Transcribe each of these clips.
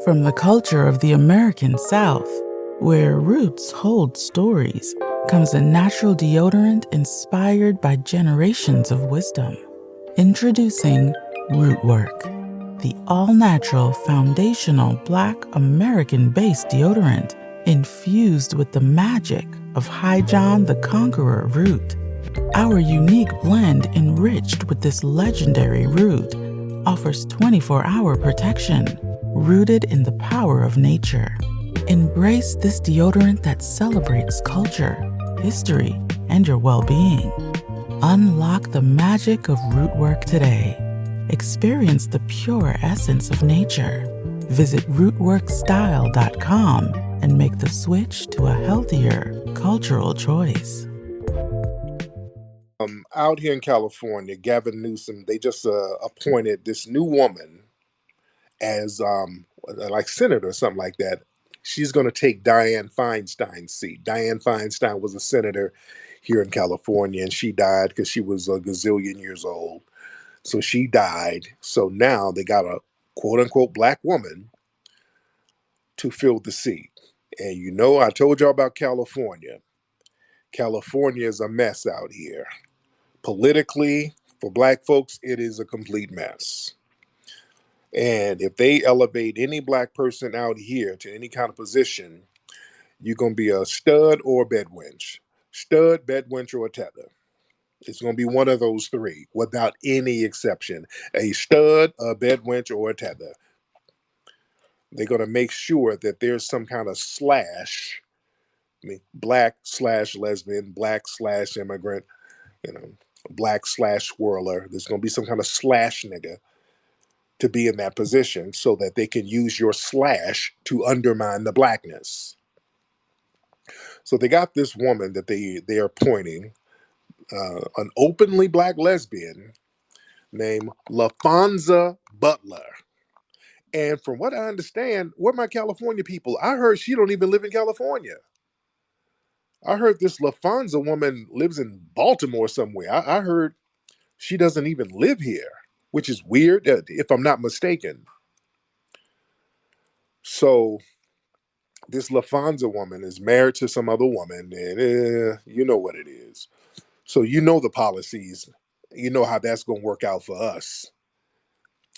From the culture of the American South, where roots hold stories, comes a natural deodorant inspired by generations of wisdom. Introducing Rootwork, the all-natural foundational Black American-based deodorant infused with the magic of High John the Conqueror root. Our unique blend enriched with this legendary root offers 24-hour protection, rooted in the power of nature. Embrace this deodorant that celebrates culture, history, and your well-being. Unlock the magic of Rootwork today. Experience the pure essence of nature. Visit rootworkstyle.com and make the switch to a healthier cultural choice. Out here in California, Gavin Newsom, they just appointed this new woman as like senator or something like that. She's going to take Dianne Feinstein's seat. Dianne Feinstein was a senator here in California, and she died because she was a gazillion years old. So she died. So now they got a quote-unquote Black woman to fill the seat. And you know, I told y'all about California. California is a mess out here. Politically, for Black folks, it is a complete mess. And if they elevate any Black person out here to any kind of position, you're going to be a stud or a bedwench. Stud, bedwench, or a tether. It's going to be one of those three without any exception. A stud, a bedwench, or a tether. They're going to make sure that there's some kind of slash, Black/lesbian, Black/immigrant, Black/swirler. There's going to be some kind of slash nigga to be in that position so that they can use your slash to undermine the Blackness. So they got this woman that they are appointing, an openly Black lesbian named Laphonza Butler. And from what I understand, where my California people, I heard she don't even live in California. I heard this Laphonza woman lives in Baltimore somewhere. I heard she doesn't even live here, which is weird, if I'm not mistaken. So this Laphonza woman is married to some other woman, and you know what it is. So you know the policies. You know how that's going to work out for us.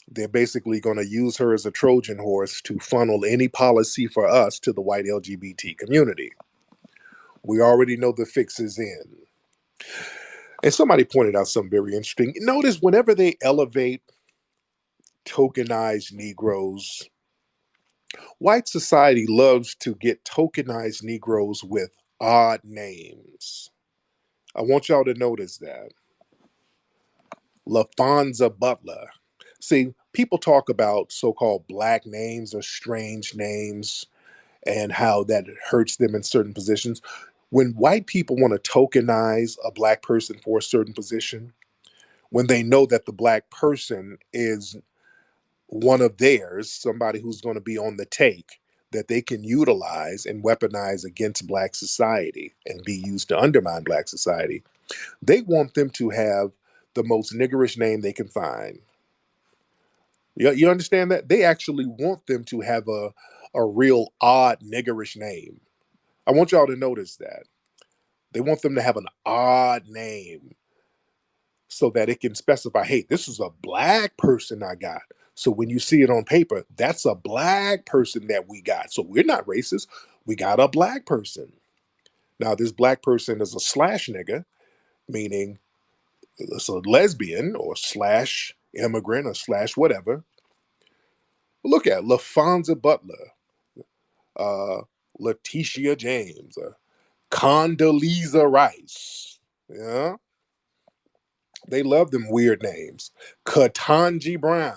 They're basically going to use her as a Trojan horse to funnel any policy for us to the white LGBT community. We already know the fix is in. And somebody pointed out something very interesting. Notice whenever they elevate tokenized Negroes, white society loves to get tokenized Negroes with odd names. I want y'all to notice that. Laphonza Butler. See, people talk about so-called Black names or strange names and how that hurts them in certain positions. When white people want to tokenize a Black person for a certain position, when they know that the Black person is one of theirs, somebody who's going to be on the take, that they can utilize and weaponize against Black society and be used to undermine Black society, they want them to have the most niggerish name they can find. You understand that? They actually want them to have a real odd niggerish name. I want y'all to notice that. They want them to have an odd name so that it can specify, hey, this is a Black person I got. So when you see it on paper, that's a Black person that we got. So we're not racist. We got a Black person. Now, this Black person is a slash nigga, meaning it's a lesbian or slash immigrant or slash whatever. Look at Laphonza Butler, Letitia James, Condoleezza Rice. Yeah, they love them weird names. Ketanji Brown.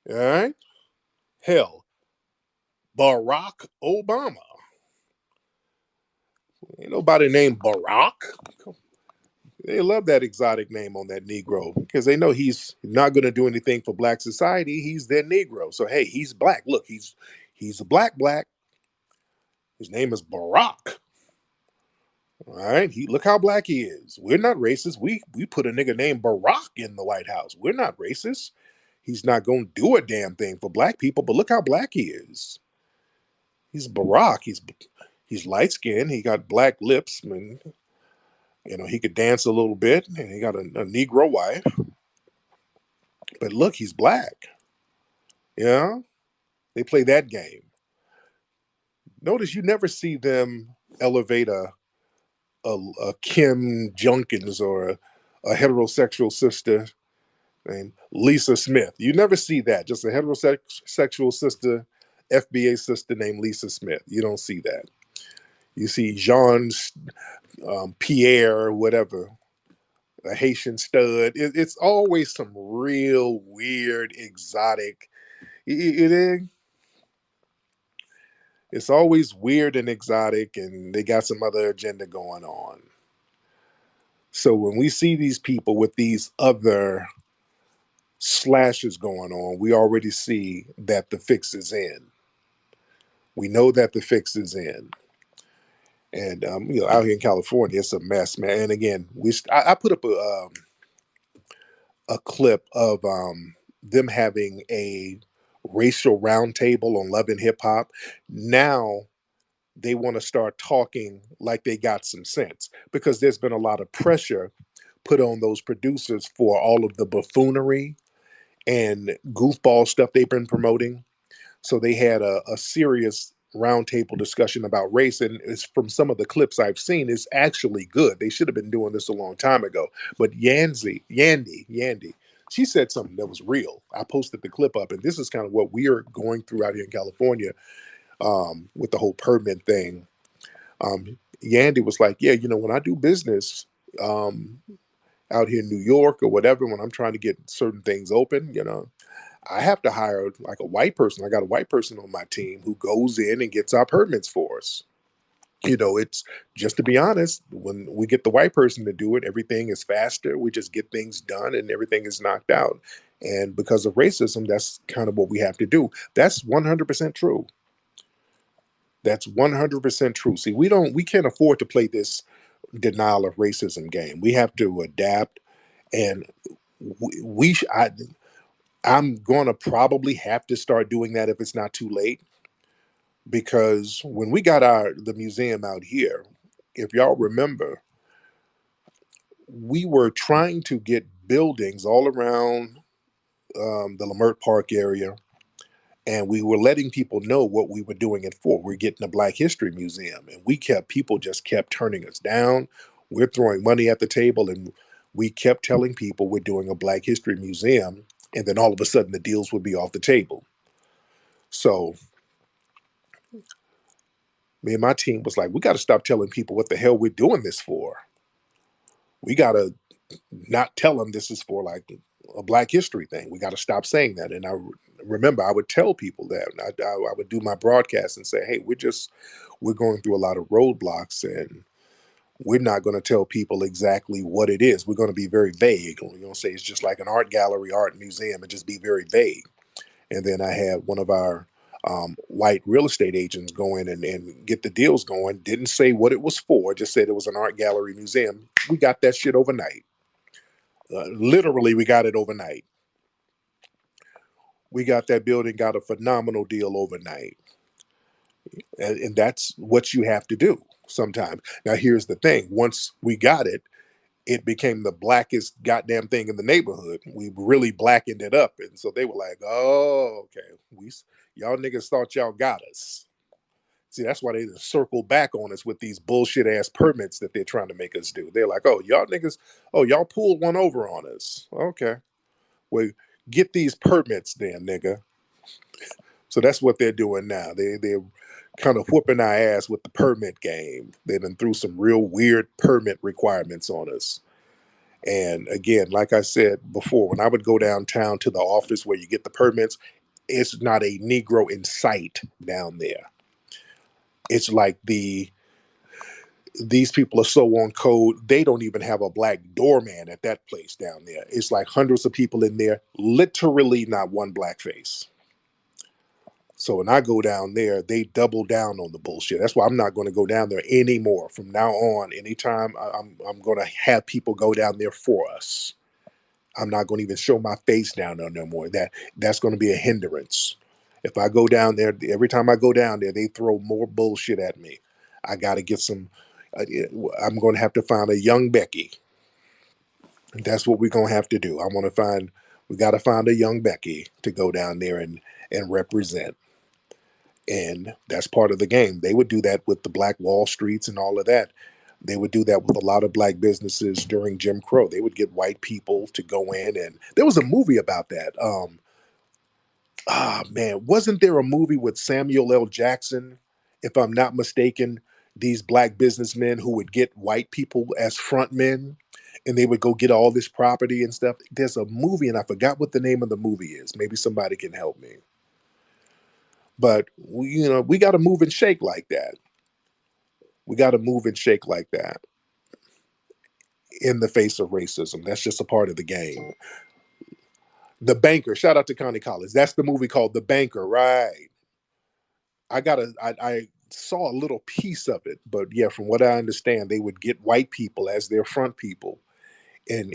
All right, hell, Barack Obama. Ain't nobody named Barack. They love that exotic name on that Negro because they know he's not going to do anything for Black society. He's their Negro. So, hey, he's Black. Look, he's a Black. His name is Barack. All right. Look how Black he is. We're not racist. We put a nigga named Barack in the White House. We're not racist. He's not going to do a damn thing for black people, but look how black he is. He's Barack. He's light skinned. He got black lips. And, he could dance a little bit, and he got a Negro wife. But look, he's black. Yeah, they play that game. Notice you never see them elevate a Kim Junkins or a heterosexual sister named Lisa Smith. You never see that. Just a heterosexual sister, FBA sister named Lisa Smith. You don't see that. You see Jean Pierre, whatever, a Haitian stud. It's always some real weird, exotic. It's always weird and exotic, and they got some other agenda going on. So when we see these people with these other slashes going on, we already see that the fix is in. We know that the fix is in. And out here in California, it's a mess, man. And again, I put up a clip of them having a racial roundtable on Love and Hip Hop. Now they want to start talking like they got some sense, because there's been a lot of pressure put on those producers for all of the buffoonery and goofball stuff they've been promoting. So they had a serious roundtable discussion about race, and it's from some of the clips I've seen, it's actually good. They should have been doing this a long time ago. But Yandy, she said something that was real. I posted the clip up, and this is kind of what we are going through out here in California with the whole permit thing. Yandy was like, yeah, when I do business out here in New York or whatever, when I'm trying to get certain things open, I have to hire like a white person. I got a white person on my team who goes in and gets our permits for us. It's, just to be honest, when we get the white person to do it, everything is faster. We just get things done and everything is knocked out. And because of racism, that's kind of what we have to do. That's 100% true. That's 100% true. See, we can't afford to play this denial of racism game. We have to adapt, and I'm going to probably have to start doing that if it's not too late, because when we got the museum out here, if y'all remember, we were trying to get buildings all around the Lamert Park area, and we were letting people know what we were doing it for. We're getting a Black History Museum, and people just kept turning us down. We're throwing money at the table, and we kept telling people we're doing a Black History Museum, and then all of a sudden the deals would be off the table. So me and my team was like, we got to stop telling people what the hell we're doing this for. We got to not tell them this is for like a Black History thing. We got to stop saying that. And I remember I would tell people that. I would do my broadcast and say, hey, we're going through a lot of roadblocks, and we're not going to tell people exactly what it is. We're going to be very vague. We're going to say it's just like an art gallery, art museum, and just be very vague. And then I had one of our white real estate agents go in and get the deals going. Didn't say what it was for, just said it was an art gallery museum. We got that shit overnight. Literally, we got it overnight. We got that building, got a phenomenal deal overnight. And that's what you have to do sometimes. Now, here's the thing. Once we got it, it became the blackest goddamn thing in the neighborhood. We really blackened it up. And so they were like, oh, okay. Y'all niggas thought y'all got us. See, that's why they just circle back on us with these bullshit ass permits that they're trying to make us do. They're like, oh, y'all niggas, y'all pulled one over on us. Okay. Well, get these permits then, nigga. So that's what they're doing now. They're kind of whooping our ass with the permit game. They've been through some real weird permit requirements on us. And again, like I said before, when I would go downtown to the office where you get the permits, it's not a Negro in sight down there. It's like these people are so on code, they don't even have a black doorman at that place down there. It's like hundreds of people in there, literally not one black face. So when I go down there, they double down on the bullshit. That's why I'm not going to go down there anymore. From now on, anytime I'm going to have people go down there for us. I'm not going to even show my face down there no more. That's going to be a hindrance. If I go down there, every time I go down there, they throw more bullshit at me. I got to get some. I'm going to have to find a young Becky. That's what we're going to have to do. I want to find. We got to find a young Becky to go down there and represent. And that's part of the game. They would do that with the Black Wall Streets and all of that. They would do that with a lot of black businesses during Jim Crow. They would get white people to go in, and there was a movie about that. Man, wasn't there a movie with Samuel L. Jackson, if I'm not mistaken? These black businessmen who would get white people as front men, and they would go get all this property and stuff. There's a movie, and I forgot what the name of the movie is. Maybe somebody can help me. But we got to move and shake like that. We got to move and shake like that in the face of racism. That's just a part of the game. The Banker. Shout out to Connie Collins. That's the movie called The Banker, right? I saw a little piece of it, but yeah, from what I understand, they would get white people as their front people and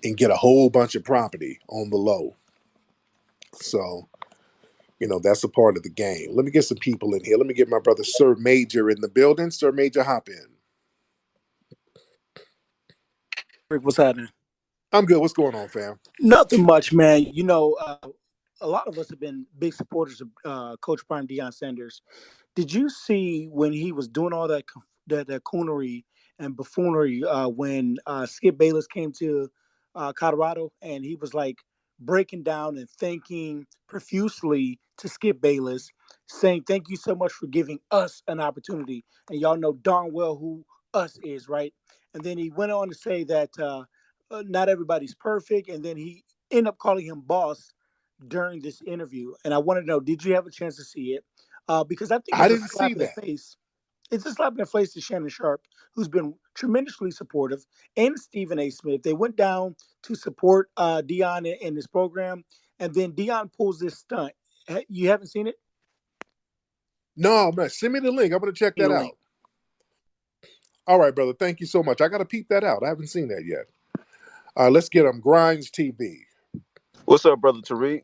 and get a whole bunch of property on the low. So, that's a part of the game. Let me get some people in here. Let me get my brother Sir Major in the building. Sir Major, hop in. Rick, what's happening? I'm good. What's going on, fam? Nothing much, man. A lot of us have been big supporters of Coach Prime Deion Sanders. Did you see when he was doing all that coonery and buffoonery when Skip Bayless came to Colorado and he was like breaking down and thanking profusely to Skip Bayless, saying thank you so much for giving us an opportunity, and y'all know darn well who us is, right? And then he went on to say that not everybody's perfect, and then he ended up calling him boss during this interview. And I want to know, did you have a chance to see it? Because I think I it's a didn't see slap in the that. face. It's a slap in the face to Shannon Sharp, who's been tremendously supportive, and Stephen A. Smith. They went down to support Dion in this program, and then Dion pulls this stunt. You haven't seen it? No, man. Send me the link. I'm going to check The that link. out. All right, brother. Thank you so much. I got to peep that out. I haven't seen that yet. Let's get them. Grinds TV. What's up, brother Tariq?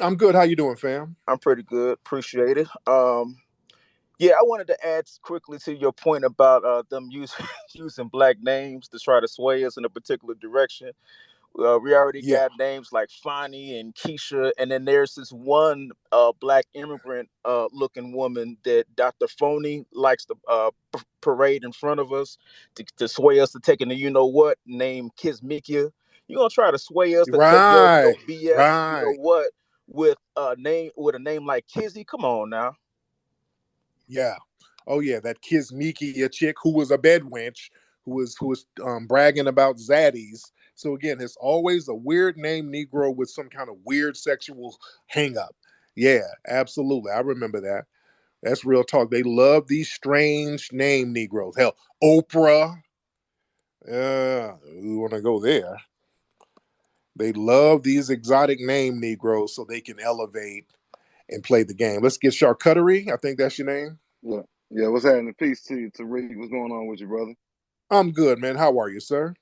I'm good. How you doing, fam? I'm pretty good. Appreciate it. Yeah, I wanted to add quickly to your point about them using black names to try to sway us in a particular direction. We already Yeah. got names like Fonnie and Keisha, and then there's this one black immigrant looking woman that Dr. Phoney likes to parade in front of us to sway us to taking the named Kismikia. You're gonna try to sway us to take your Right. BS, Right. with a name like Kizzy. Come on now. Yeah. Oh yeah, that Kismiki, a chick who was a bed wench, who was bragging about zaddies. So again, it's always a weird name Negro with some kind of weird sexual hang up. Yeah, absolutely. I remember that. That's real talk. They love these strange name Negroes. Hell, Oprah. Yeah, we want to go there. They love these exotic name Negroes so they can elevate and play the game. Let's get Charcuterie. I think that's your name. Yeah, yeah. What's happening? Peace to you, Tariq. What's going on with you, brother? I'm good, man. How are you, sir?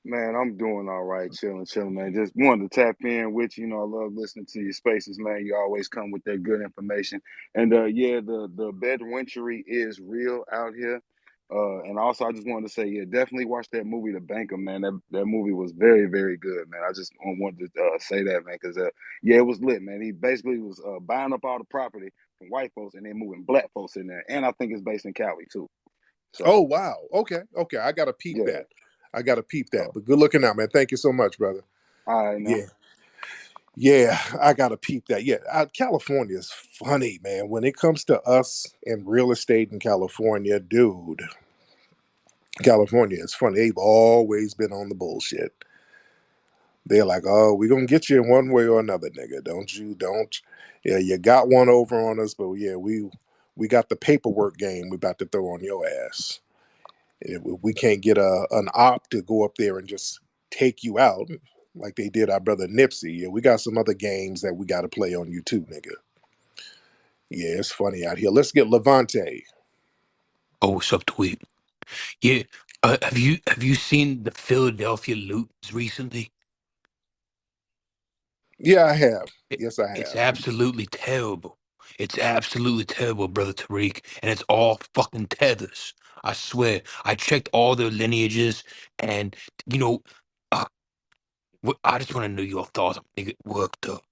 Man, I'm doing all right, chilling, man. Just wanted to tap in with you. I love listening to your spaces, man. You always come with that good information. And yeah, the bedwentry is real out here. And also, I just wanted to say, yeah, definitely watch that movie, The Banker, man. That movie was very, very good, man. I just wanted to say that, man, because yeah, it was lit, man. He basically was buying up all the property from white folks and then moving black folks in there. And I think it's based in Cali too. Oh So wow. Okay. Okay. I gotta peep yeah. that. I gotta peep that. So But good looking out, man. Thank you so much, brother. all right now. Yeah. Yeah, I gotta peep that. Yeah, California is funny, man. When it comes to us in real estate in California, dude, California is funny. They've always been on the bullshit. They're like, oh, we're gonna get you in one way or another, nigga. Don't. Yeah, you got one over on us, but yeah, we got the paperwork game we about to throw on your ass. If we can't get an op to go up there and just take you out like they did our brother Nipsey. Yeah, we got some other games that we got to play on you too, nigga. Yeah, it's funny out here. Let's get Levante. Oh, what's up, Tweet? Yeah. Have you seen the Philadelphia loots recently? Yeah, I have. It, Yes, I it's have. absolutely terrible. It's absolutely terrible, brother Tariq, and it's all fucking tethers. I swear. I checked all their lineages, and you know, uh, I just want to know your thoughts. Make it worked up.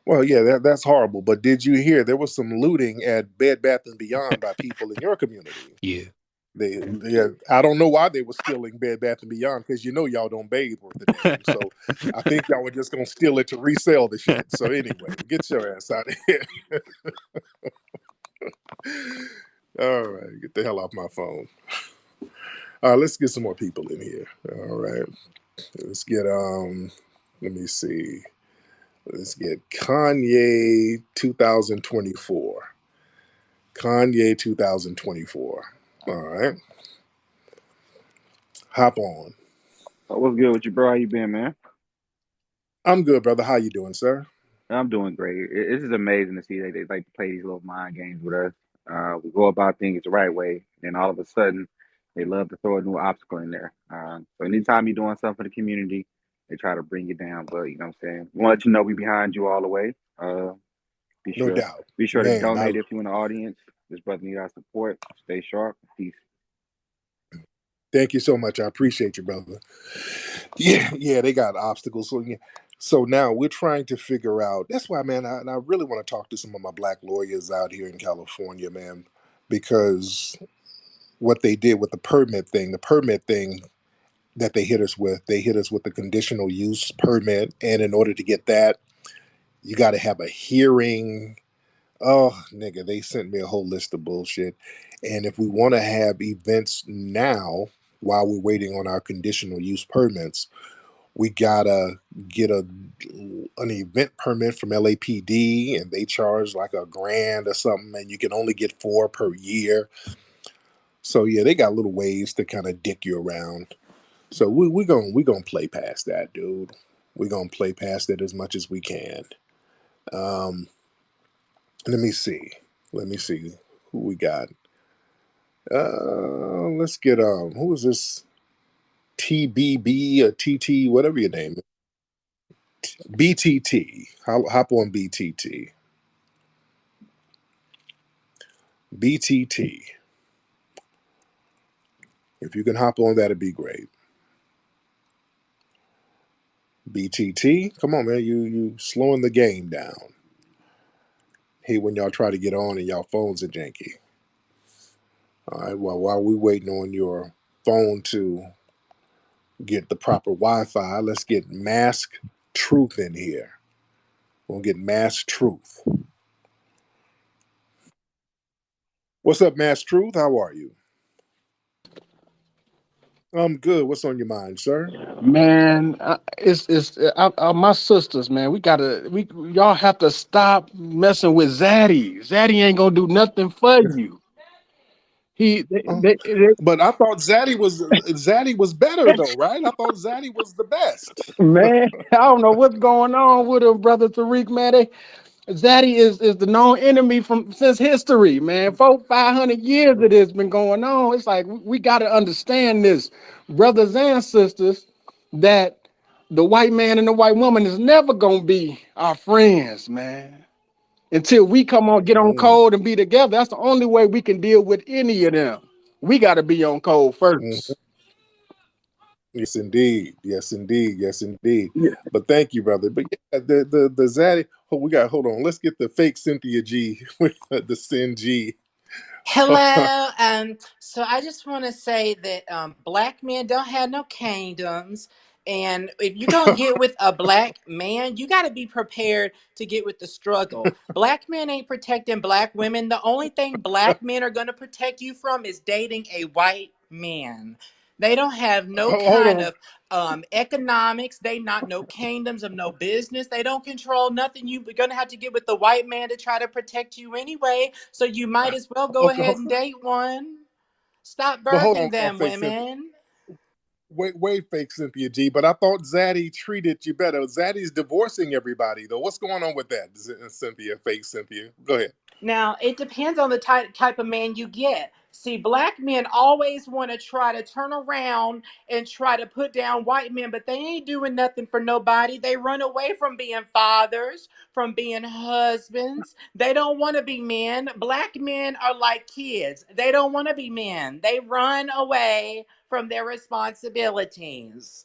Well, yeah, that's horrible. But did you hear there was some looting at Bed Bath and Beyond by people in your community? Yeah. I don't know why they were stealing Bed Bath and Beyond because y'all don't bathe worth a damn. So I think y'all were just gonna steal it to resell the shit. So anyway, get your ass out of here. All right, get the hell off my phone. All right, let's get some more people in here. All right, let's get let me see. Let's get Kanye 2024. Kanye 2024. All right, hop on. What's good with you, bro? How you been, man? I'm good, brother. How you doing, sir? I'm doing great. This is amazing to see they like to play these little mind games with us. We go about things the right way, and all of a sudden, they love to throw a new obstacle in there. So anytime you're doing something for the community, they try to bring you down. But you know what I'm saying? We want to let you know we behind you all the way. Be No sure doubt, be sure to man. donate if you're in the audience. This brother need our support. Stay sharp. Peace. Thank you so much. I appreciate you, brother. Yeah, yeah, they got obstacles. So yeah. So now we're trying to figure out. That's why, man. I really want to talk to some of my black lawyers out here in California, man, because what they did with the permit thing that they hit us with the conditional use permit, and in order to get that, you got to have a hearing. Oh, nigga, they sent me a whole list of bullshit. And if we want to have events now while we're waiting on our conditional use permits, we gotta get an event permit from LAPD, and they charge like $1,000 or something, and you can only get 4 per year. So yeah, they got little ways to kind of dick you around. So we gonna play past that, dude. We're gonna play past it as much as we can. Um, let me see. Let me see who we got. Let's get who is this? TBB or TT, whatever your name is. BTT. Hop on BTT. BTT. If you can hop on, that'd be great. BTT, come on, man. You slowing the game down. Hey, when y'all try to get on and y'all phones are janky. All right. Well, while we waiting on your phone to get the proper Wi-Fi, let's get Mask Truth in here. We'll get Mask Truth. What's up, Mask Truth? How are you? I'm good. What's on your mind, sir? Man, my sisters, man. We y'all have to stop messing with Zaddy. Zaddy ain't gonna do nothing for you. He, Oh, but I thought Zaddy was better though, right? I thought Zaddy was the best. man, I don't know what's going on with him, brother Tariq. Man, Zaddy is the known enemy from since history, man. 500 years it has been going on. It's like we got to understand this, brothers and sisters, that the white man and the white woman is never gonna be our friends, man. Until we come on, get on Mm, code and be together. That's the only way we can deal with any of them. We got to be on code mhm. first. Yes, indeed. Yes, indeed. Yes, indeed. Yeah. But thank you, brother. But yeah, the Zaddy. Oh, we got. Hold on. Let's get the fake Cynthia G, the Sin G. Hello. So I just want to say that black men don't have no kingdoms. And if you're going to get with a black man, you got to be prepared to get with the struggle. Black men ain't protecting black women. The only thing black men are going to protect you from is dating a white man. They don't have no Hold kind on. of economics. They not no kingdoms of no business. They don't control nothing. You're gonna have to get with the white man to try to protect you anyway. So you might as well go Okay, ahead and date one. Stop but hold on, birthing them, fake Cynthia. women. Wait, fake Cynthia G. But I thought Zaddy treated you better. Zaddy's divorcing everybody though. What's going on with that, Cynthia? Fake Cynthia. Go ahead. Now, it depends on the type of man you get. See, black men always want to try to turn around and try to put down white men, but they ain't doing nothing for nobody. They run away from being fathers, from being husbands. They don't want to be men. Black men are like kids. They don't want to be men. They run away from their responsibilities.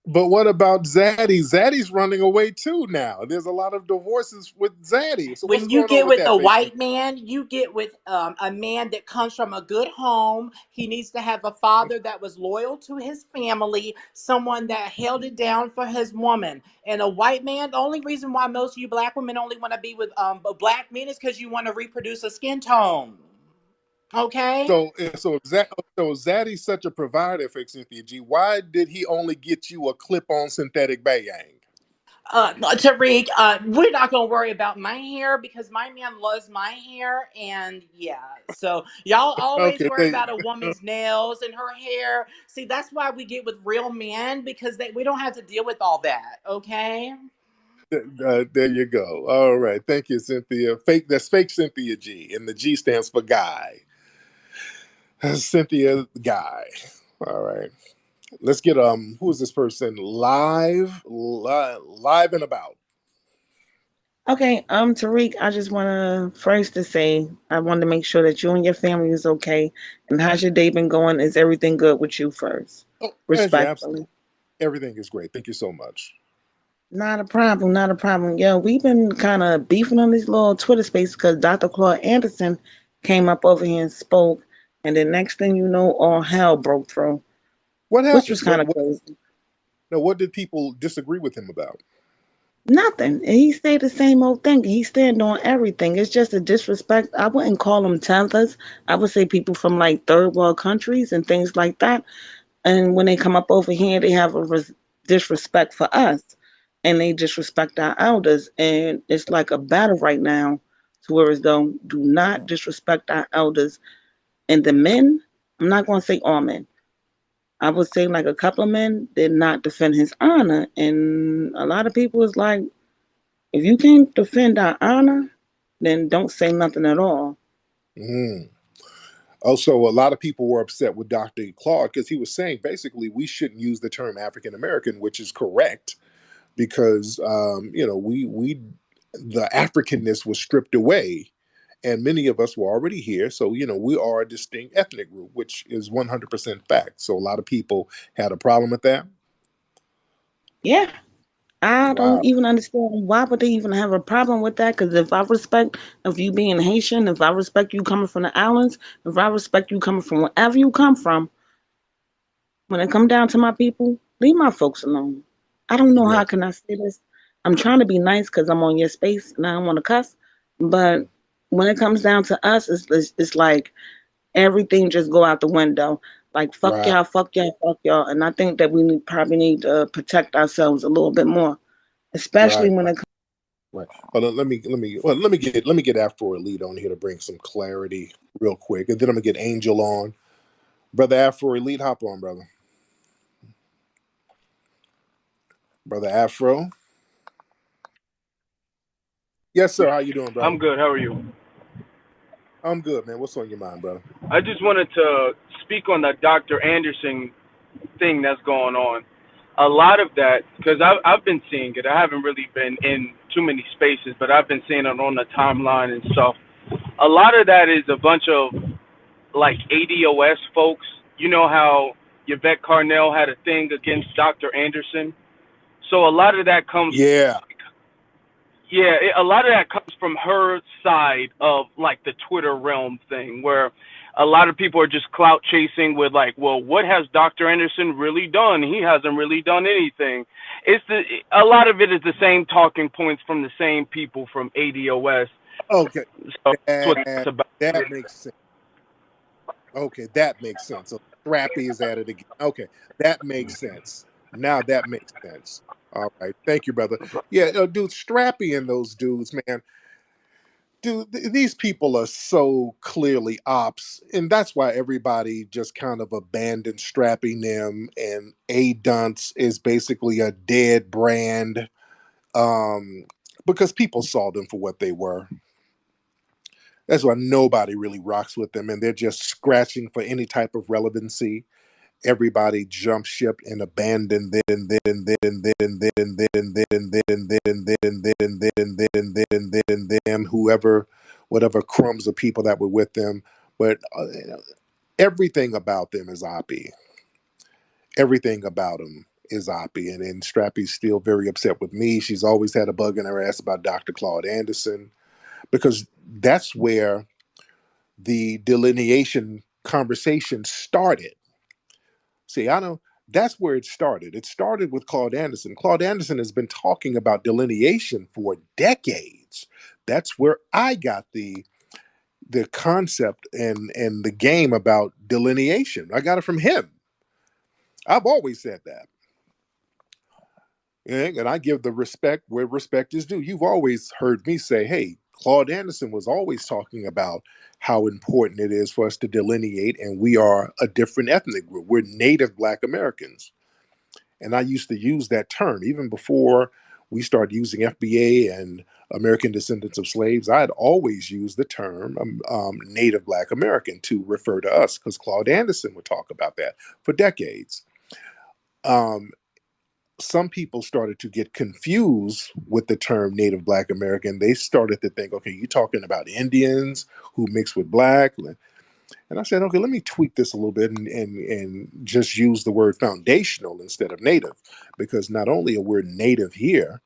But what about Zaddy? Zaddy's running away too now. There's a lot of divorces with Zaddy. So what's When you going on get with with that, a Fake white Cynthia? man, you get with a man that comes from a good home. He needs to have a father that was loyal to his family, someone that held it down for his woman. And a white man, the only reason why most of you black women only want to be with black men is because you want to reproduce a skin tone. Okay? So Zaddy's such a provider, Fake Cynthia G. Why did he only get you a clip-on synthetic bayang? Tariq, we're not gonna worry about my hair because my man loves my hair, and yeah. So y'all always Okay, worry about a woman's nails and her hair. See, that's why we get with real men because we don't have to deal with all that. Okay. there you go. All right, thank you, Cynthia. That's Fake Cynthia G, and the G stands for guy. Cynthia Guy. All right. Let's get who is this person live and about. Okay, Tariq, I just want to first to say I wanted to make sure that you and your family is okay. And how's your day been going? Is everything good with you first? Oh, as you absolutely. Respectfully. Everything is great. Thank you so much. Not a problem, not a problem. Yo, we've been kind of beefing on this little Twitter space because Dr. Claude Anderson came up over here and spoke. And the next thing you know, all hell broke through, What which was happened? kind of crazy. No, what did people disagree with him about? Nothing. And he stayed the same old thing. He stand on everything. It's just a disrespect. I wouldn't call them tethers. I would say people from like third world countries and things like that. And when they come up over here, they have a disrespect for us, and they disrespect our elders. And it's like a battle right now, to where as though do not disrespect our elders. And the men, I'm not going to say all men. I would say like a couple of men did not defend his honor, and a lot of people is like, if you can't defend our honor, then don't say nothing at all. Mm. Also, a lot of people were upset with Dr. Claude because he was saying basically we shouldn't use the term African American, which is correct because we the Africanness was stripped away, and many of us were already here. So we are a distinct ethnic group, which is 100% fact. So a lot of people had a problem with that. Yeah, I don't Wow. even understand why would they even have a problem with that. Because if I respect of you being Haitian, if I respect you coming from the islands, if I respect you coming from wherever you come from, when it come down to my people, leave my folks alone. I don't know Yeah. how can I say this. I'm trying to be nice because I'm on your space and I don't want to cuss. But when it comes down to us, it's like everything just go out the window. Like Right. fuck y'all, fuck y'all. And I think that probably need to protect ourselves a little bit more, especially Right. when Right. it comes. Right. Hold on. Let me get Afro Elite on here to bring some clarity real quick, and then I'm gonna get Angel on. Brother Afro Elite, hop on, brother. Brother Afro. Yes, sir. How you doing, I'm brother? good. How are you? I'm good, man. What's on your mind, brother? I just wanted to speak on that Dr. Anderson thing that's going on. A lot of that, because I've been seeing it. I haven't really been in too many spaces, but I've been seeing it on the timeline and stuff. A lot of that is a bunch of like ADOS folks. You know how Yvette Carnell had a thing against Dr. Anderson? So a lot of that comes. Yeah. Yeah, a lot of that comes from her side of like the Twitter realm thing, where a lot of people are just clout chasing with like, well, what has Dr. Anderson really done? He hasn't really done anything. A lot of it is the same talking points from the same people from ADOS. Okay. So that's what That that's about. that makes sense. Okay, that makes sense. So Strappy is at it again. Okay, that makes sense. Now that makes sense. All right. Thank you, brother. Yeah, dude, Strappy and those dudes, man. Dude, these people are so clearly ops, and that's why everybody just kind of abandoned strapping them. And A Dunce is basically a dead brand, um, because people saw them for what they were. That's why nobody really rocks with them, and they're just scratching for any type of relevancy. Everybody jumped ship and abandoned them, whoever, whatever crumbs of people that were with them. But everything about them is oppie. Everything about them is oppie. And Strappy's still very upset with me. She's always had a bug in her ass about Dr. Claude Anderson, because that's where the delineation conversation started. See, I know that's where it started. It started with Claude Anderson. Claude Anderson has been talking about delineation for decades. That's where I got the concept and the game about delineation. I got it from him. I've always said that. And I give the respect where respect is due. You've always heard me say, hey, Claude Anderson was always talking about how important it is for us to delineate, and we are a different ethnic group. We're Native Black Americans. And I used to use that term even before we started using FBA and American Descendants of Slaves. I had always used the term Native Black American to refer to us, because Claude Anderson would talk about that for decades. Some people started to get confused with the term Native Black American. They started to think, okay, you're talking about Indians who mix with Black. And I said, okay, let me tweak this a little bit and just use the word foundational instead of native, because not only are we native here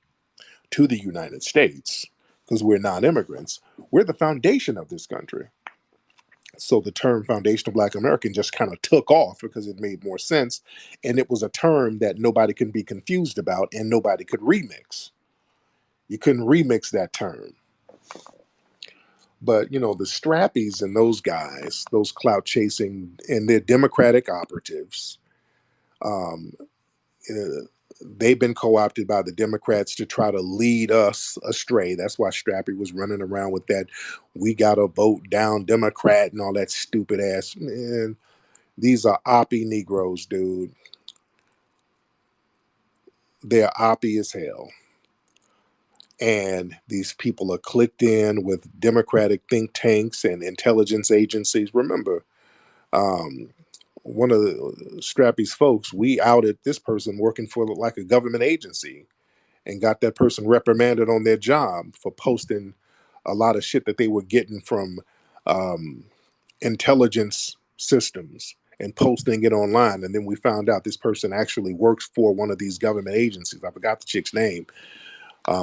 to the United States, because we're non-immigrants, we're the foundation of this country. So the term foundational Black American just kind of took off because it made more sense. And it was a term that nobody can be confused about and nobody could remix. You couldn't remix that term. But, the strappies and those guys, those clout chasing and their Democratic operatives, um, uh, they've been co-opted by the Democrats to try to lead us astray. That's why Strappy was running around with that "we gotta vote down Democrat" and all that stupid ass. Man, these are oppie Negroes, dude. They're oppie as hell. And these people are clicked in with Democratic think tanks and intelligence agencies. Remember, um, one of the Strappy's folks, we outed this person working for like a government agency and got that person reprimanded on their job for posting a lot of shit that they were getting from um, intelligence systems and posting it online. And then we found out this person actually works for one of these government agencies. I forgot the chick's name.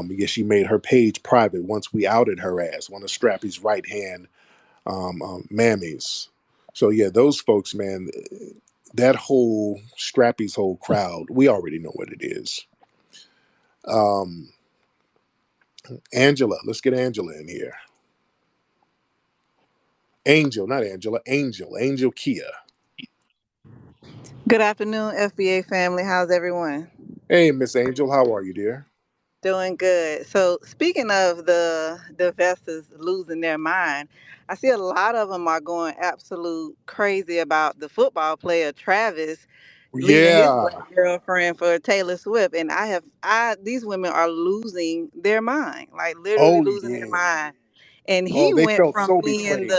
Because she made her page private once we outed her ass, one of Strappy's right hand mammies. So yeah, those folks, man, that whole Strappy's whole crowd, we already know what it is. Um, Angela, let's get Angela in here. Angel, not Angela, Angel Kia. Good afternoon, FBA family. How's everyone? Hey, Miss Angel, how are you, dear? Doing good. So, speaking of the divestors losing their mind, I see a lot of them are going absolute crazy about the football player Travis leaving his Yeah. black girlfriend for Taylor Swift, and these women are losing their mind, like literally Oh losing their yeah. mind. And Oh, they felt so betrayed.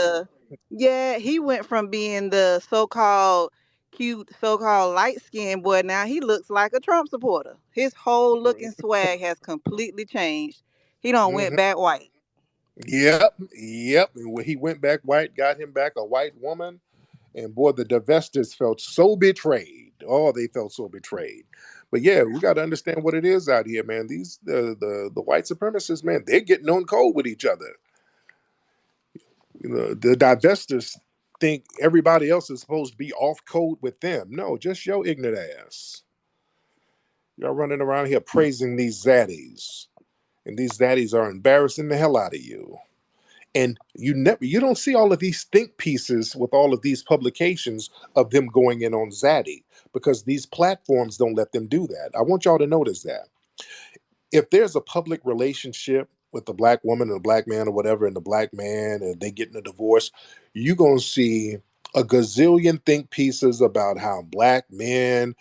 he went from being the so-called cute, so-called light-skinned boy. Now he looks like a Trump supporter. His whole look and swag has completely changed. He don't went Mm-hmm. back white. Yep. And when he went back white, got him back a white woman. And boy, the divestors felt so betrayed. Oh, they felt so betrayed. But yeah, we got to understand what it is out here, man. These the white supremacists, man, they're getting on cold with each other. The divestors think everybody else is supposed to be off code with them. No, just your ignorant ass. Y'all running around here praising these zaddies, and these zaddies are embarrassing the hell out of you. And you don't see all of these think pieces with all of these publications of them going in on Zaddy, because these platforms don't let them do that. I want y'all to notice that if there's a public relationship with the black woman and the black man or whatever, and the black man and they getting a divorce, you're gonna see a gazillion think pieces about how black men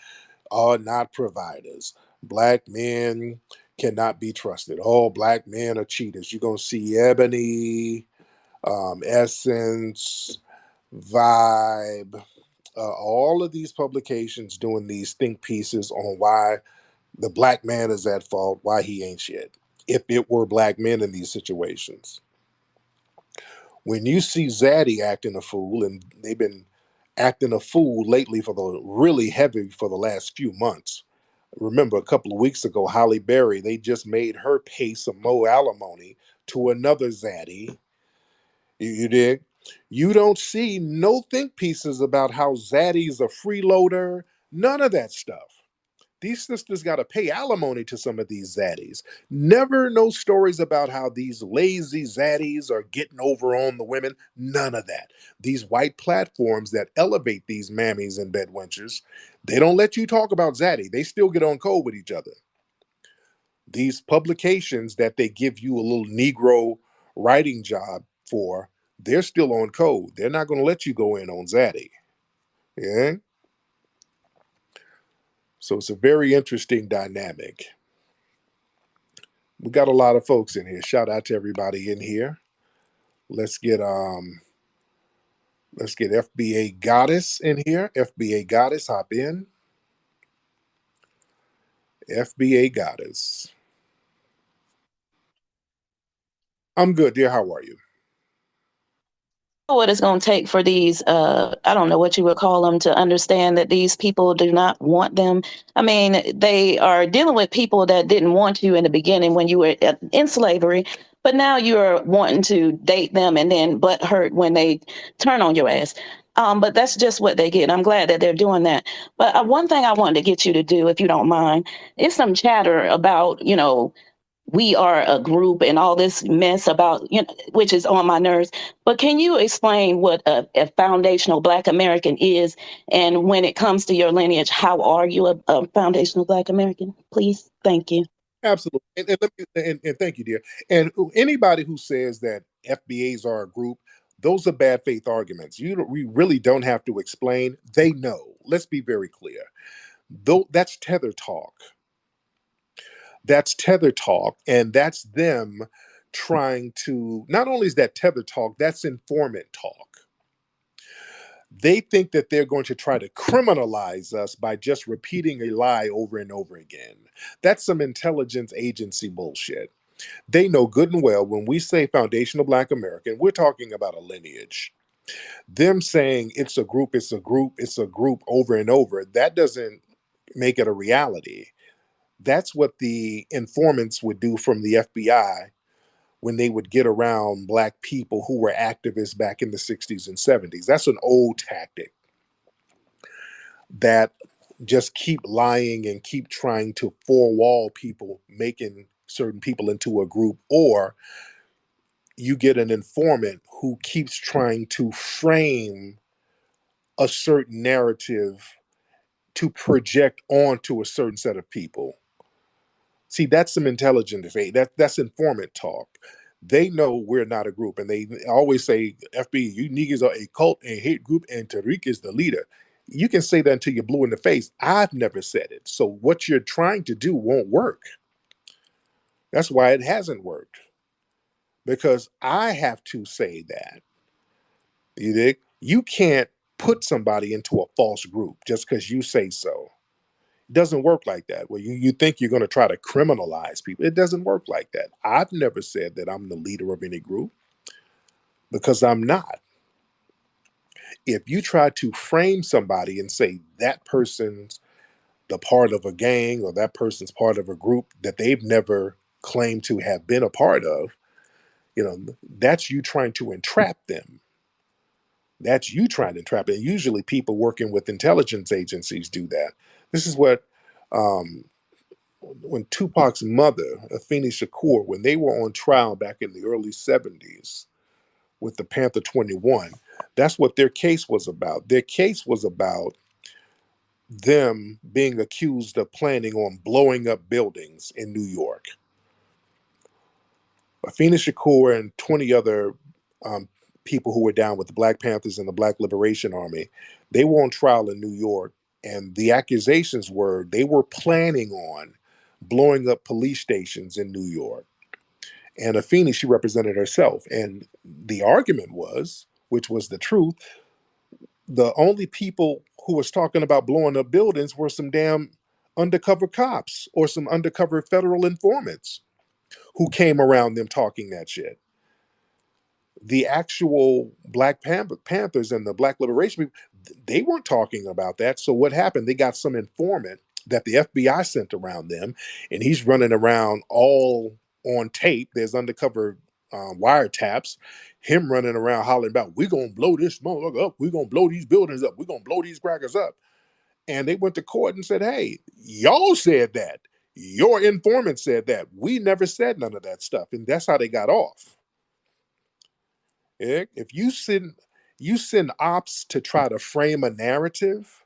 are not providers. Black men cannot be trusted. All black men are cheaters. You're gonna see Ebony, Essence, Vibe, all of these publications doing these think pieces on why the black man is at fault, why he ain't shit. If it were black men in these situations, when you see Zaddy acting a fool, and they've been acting a fool lately for the really heavy for the last few months. Remember, a couple of weeks ago, Holly Berry, they just made her pay some more alimony to another Zaddy. You dig? You don't see no think pieces about how Zaddy's a freeloader, none of that stuff. These sisters got to pay alimony to some of these zaddies. Never no stories about how these lazy zaddies are getting over on the women. None of that. These white platforms that elevate these mammies and bedwenchers, they don't let you talk about zaddy. They still get on code with each other. These publications that they give you a little Negro writing job for, they're still on code. They're not going to let you go in on zaddy. Yeah. So it's a very interesting dynamic. We got a lot of folks in here. Shout out to everybody in here. Let's get FBA Goddess in here. FBA Goddess, hop in. FBA Goddess. I'm good, dear. How are you? What it's going to take for these, I don't know what you would call them, to understand that these people do not want them. I mean, they are dealing with people that didn't want you in the beginning when you were in slavery, but now you're wanting to date them and then butt hurt when they turn on your ass. But that's just what they get. I'm glad that they're doing that. But one thing I wanted to get you to do, if you don't mind, is some chatter about, we are a group and all this mess about, which is on my nerves. But can you explain what a foundational Black American is? And when it comes to your lineage, how are you a foundational Black American? Please. Thank you. Absolutely. And thank you, dear. And anybody who says that FBAs are a group, those are bad faith arguments. We really don't have to explain. They know. Let's be very clear. Though that's tether talk. That's tether talk, and that's them trying to, not only is that tether talk, that's informant talk. They think that they're going to try to criminalize us by just repeating a lie over and over again. That's some intelligence agency bullshit. They know good and well when we say foundational Black American, we're talking about a lineage. Them saying it's a group, it's a group, it's a group over and over, that doesn't make it a reality. That's what the informants would do from the FBI when they would get around Black people who were activists back in the 60s and 70s. That's an old tactic that just keep lying and keep trying to four-wall people, making certain people into a group, or you get an informant who keeps trying to frame a certain narrative to project onto a certain set of people. See, that's some intelligent debate. That's informant talk. They know we're not a group, and they always say, "FB, you niggas are a cult and hate group, and Tariq is the leader." You can say that until you're blue in the face. I've never said it. So what you're trying to do won't work. That's why it hasn't worked, because I have to say that. You dig? You can't put somebody into a false group just because you say so. It doesn't work like that. Well, you think you're going to try to criminalize people. It doesn't work like that. I've never said that I'm the leader of any group, because I'm not. If you try to frame somebody and say that person's the part of a gang, or that person's part of a group that they've never claimed to have been a part of, that's you trying to entrap them. That's you trying to entrap. And usually people working with intelligence agencies do that. This is what um, when Tupac's mother, Afeni Shakur, when they were on trial back in the early 70s with the Panther 21, that's what their case was about. Their case was about them being accused of planning on blowing up buildings in New York. Afeni Shakur and 20 other um, people who were down with the Black Panthers and the Black Liberation Army, they were on trial in New York, and the accusations were they were planning on blowing up police stations in New York. And Afeni, she represented herself. And the argument was, which was the truth, the only people who was talking about blowing up buildings were some damn undercover cops or some undercover federal informants who came around them talking that shit. The actual Panthers and the Black Liberation people, they weren't talking about that. So what happened? They got some informant that the FBI sent around them, and he's running around all on tape. There's undercover wiretaps, him running around hollering about, "We're gonna blow this motherfucker up. We're gonna blow these buildings up. We're gonna blow these crackers up." And they went to court and said, "Hey, y'all said that. Your informant said that. We never said none of that stuff." And that's how they got off. If you send ops to try to frame a narrative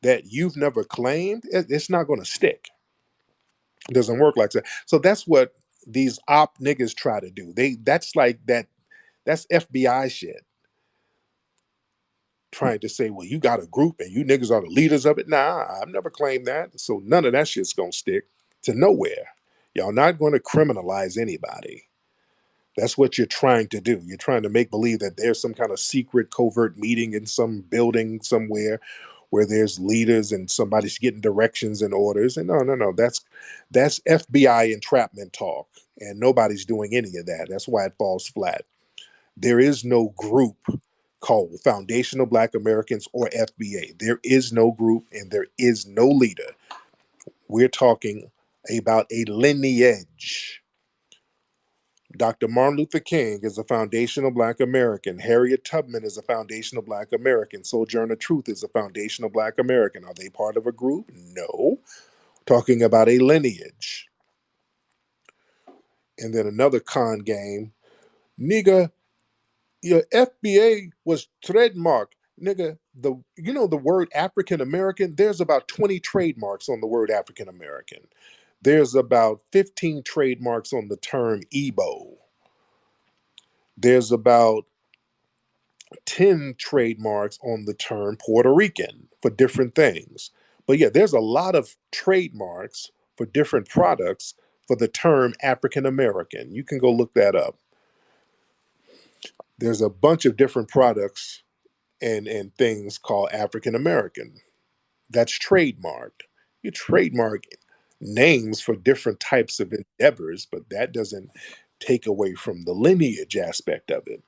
that you've never claimed, it's not going to stick. It doesn't work like that. So that's what these op niggas try to do. That's like that. That's FBI shit. Trying to say, well, you got a group and you niggas are the leaders of it. Nah, I've never claimed that. So none of that shit's gonna stick to nowhere. Y'all not going to criminalize anybody. That's what you're trying to do. You're trying to make believe that there's some kind of secret covert meeting in some building somewhere where there's leaders and somebody's getting directions and orders. And no. That's FBI entrapment talk. And nobody's doing any of that. That's why it falls flat. There is no group called Foundational Black Americans or FBA. There is no group and there is no leader. We're talking about a lineage. Dr. Martin Luther King is a foundational Black American. Harriet Tubman is a foundational Black American. Sojourner Truth is a foundational Black American. Are they part of a group? No. Talking about a lineage. And then another con game. Nigga, your FBA was trademark. Nigga, the word African American, there's about 20 trademarks on the word African American. There's about 15 trademarks on the term Igbo. There's about 10 trademarks on the term Puerto Rican for different things. But yeah, there's a lot of trademarks for different products for the term African American. You can go look that up. There's a bunch of different products and things called African American. That's trademarked. You trademark names for different types of endeavors, but that doesn't take away from the lineage aspect of it.